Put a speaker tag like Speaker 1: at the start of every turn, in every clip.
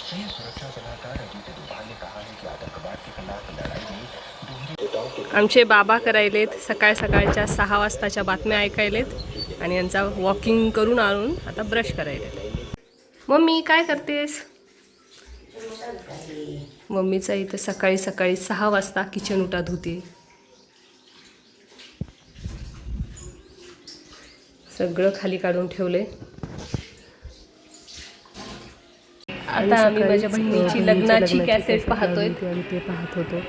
Speaker 1: राष्ट्रीय सुरक्षा सलाहकार अजीत डोभाल ने कहा है कि आतंकवाद के खिलाफ लड़ाई में आमचे बाबा करायलेत सकाळ सकाळच्या 6 वाजताच्या बातम्या ऐकायलेत आणि यांचा वॉकिंग करून आणून आता ब्रश करायलेत. मम्मी काय करतेस? मम्मीचा इथं सकाळी सकाळी 6 वाजता किचन उटा धुते. सगळं खाली काढून ठेवले. आता आम्ही माझ्या बहिणीची लग्नाची कॅसेट पाहतोय आणि ते पाहत होतो.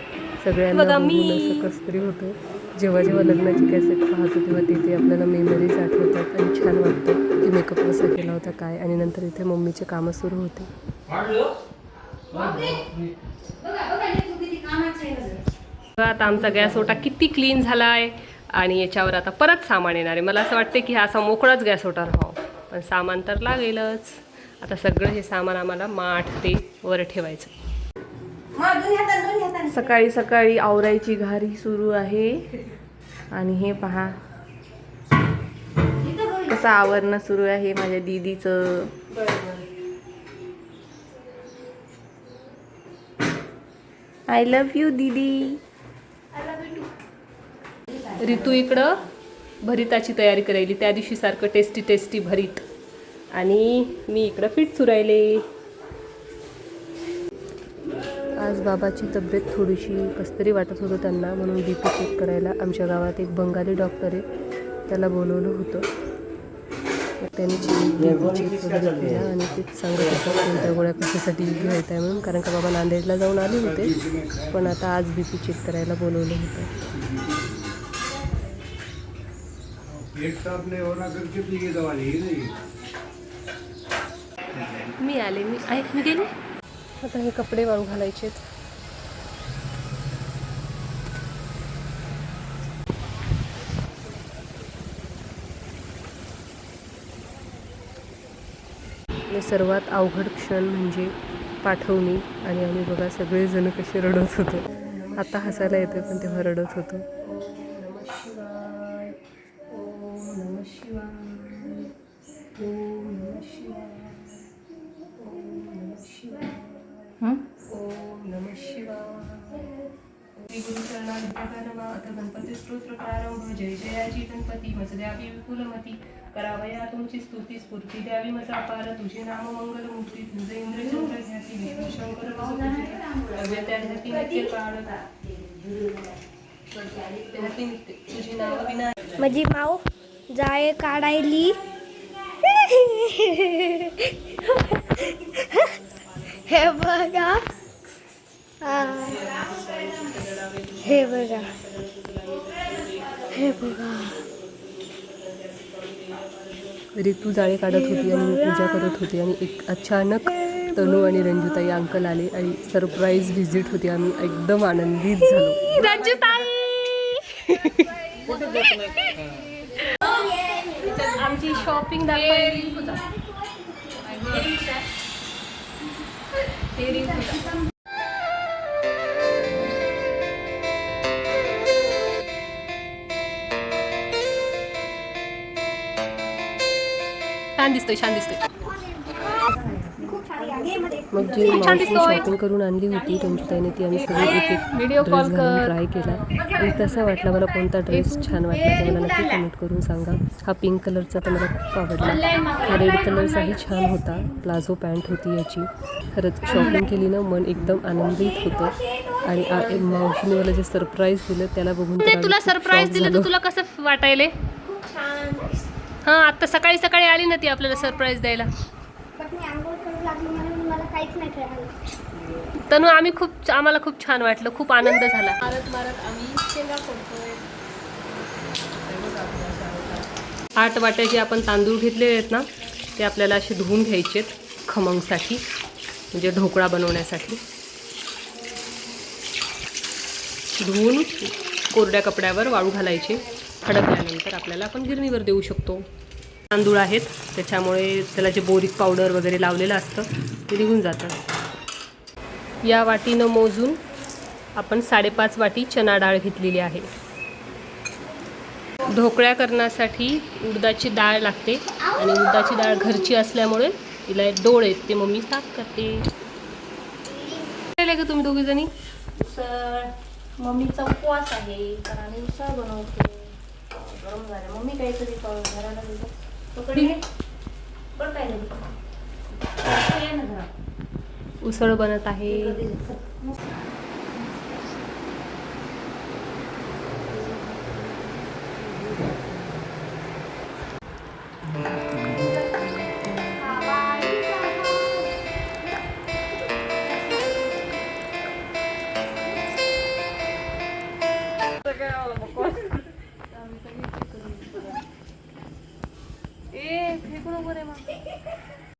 Speaker 1: सगळ्यांना बघून असं कसं तरी होतं. जेव्हा जेव्हा लग्नाची कॅसेट पाहतो तेव्हा तिथे आपल्याला मेमरीज आठवतात आणि छान वाटतं की मेकअप कसा केला होता काय. आणि नंतर इथे मम्मीचे कामं सुरू होते. आता आमचा गॅस ओटा किती क्लीन झाला आहे आणि याच्यावर आता परत सामान येणार आहे. मला असं वाटतं की हा असा मोकळाच गॅस ओटा राहावा, पण सामान तर लागेलच. आता सगळं हे सामान आम्हाला माठ ते वर ठेवायचं. सकाळी सकाळी आवरायची घारी सुरू आहे आणि हे पहा कसं आवरणं सुरू आहे माझ्या दीदीचं. आय लव्ह यू दीदी. ऋतू इकडं भरिताची तयारी करायली, त्या दिवशी सारखं टेस्टी टेस्टी भरीत. आणि मी इकडं पीठ चुरायले. आज बाबाची तब्येत थोडीशी कसतरी वाटत होतं त्यांना, म्हणून BP चेक करायला आमच्या गावात एक बंगाली डॉक्टर आहे त्याला बोलवलं होतं. त्यांनी BP चेक केला आणि तेच सांगत होतं कोणत्या गोळ्या कशासाठी घ्यायच्या आहे म्हणून, कारण का बाबा नांदेडला जाऊन आले होते. पण आता आज BP चेक करायला बोलवलं होतं. मी आले, मी गेले. आता हे कपडे वाळू घालायचेत. सर्वात अवघड क्षण म्हणजे पाठवणी. आणि आम्ही बघा सगळेजण कसे रडत होतो. आता हसायला येतं पण तेव्हा रडत होतो. गणपती स्तोत्र प्रारंभ. जय जयाची गणपती मसद्यावी विपुलमती. करावया तुमची स्तुती स्फूर्ती द्यावी मजा पार. तुझे नाम मंगल मूर्ती तुझे इंद्रचंद्र ख्याती विष्णू शंकर अव्यत्याध्याती नित्य काळ. तुझी नाव विना
Speaker 2: माझी माऊ जाळे काढायली. हे बघा, हे बघा, हे बघा.
Speaker 1: ऋतू जाळे काढत होती आणि मी पूजा करत होती आणि एक अचानक तनू आणि रंजुताई अंकल आले आणि सरप्राईज व्हिजिट होती. आम्ही एकदम आनंदित झालो. रंजुताई आमची शॉपिंग दाखवायची. छान दिसतोय, छान दिसतोय. मग जी मावशीने शॉपिंग करून आणली होती रंजुताईने ती आम्ही सगळे एक एक ड्रेस घालून ट्राय केला. आणि कसा वाटला, मला कोणता ड्रेस छान वाटला ते मला नक्की कमेंट करून सांगा. हा पिंक कलरचा तर मला खूप आवडला. हा रेड कलरचाही छान होता. प्लाझो पॅन्ट होती याची. खरंच शॉपिंग केली ना, मन एकदम आनंदित होतं. आणि मावशीने मला जे सरप्राईज दिलं त्याला बघून
Speaker 3: तुला सरप्राईज दिलं तर तुला कसं वाटायले? हां, आता सकाळी सकाळी आली ना ती आपल्याला सरप्राईज द्यायला. तनु आम्हाला खूप छान वाटलं, खूप आनंद झाला. मारत मारत आम्ही शेंगा फोडतोय. 8 वाट्याचे आपण तांदूळ घेतलेले आहेत ना, ते आपल्याला असे धुवून घ्यायचेत खमंगसाठी, म्हणजे ढोकळा बनवण्यासाठी. धुवून कोरड्या कपड्यावर वाळू घालायचे. हडकल्यानंतर आपल्याला आपण गिरणीवर देऊ शकतो. तांदूळ आहेत त्याच्यामुळे त्याला जे बोरिक पावडर वगैरे लावलेलं असतं ते निघून जातं. या वाटीनं मोजून आपण 5.5 वाटी चणा डाळ घेतलेली आहे. ढोकळ्या करण्यासाठी उडदाची डाळ लागते आणि उडदाची डाळ घरची असल्यामुळे तिला डोळे आहेत ते मम्मी साफ करते. राहिले का तुम्ही दोघी जणी?
Speaker 4: उसळ मम्मीचा उपवास आहे तर आम्ही उसळ बनवते. गरम झालं मम्मी काहीतरी घराला दिलं तो कडे पण काय नाही ना घरात
Speaker 3: उसळ बनत आहे.
Speaker 4: दिलं.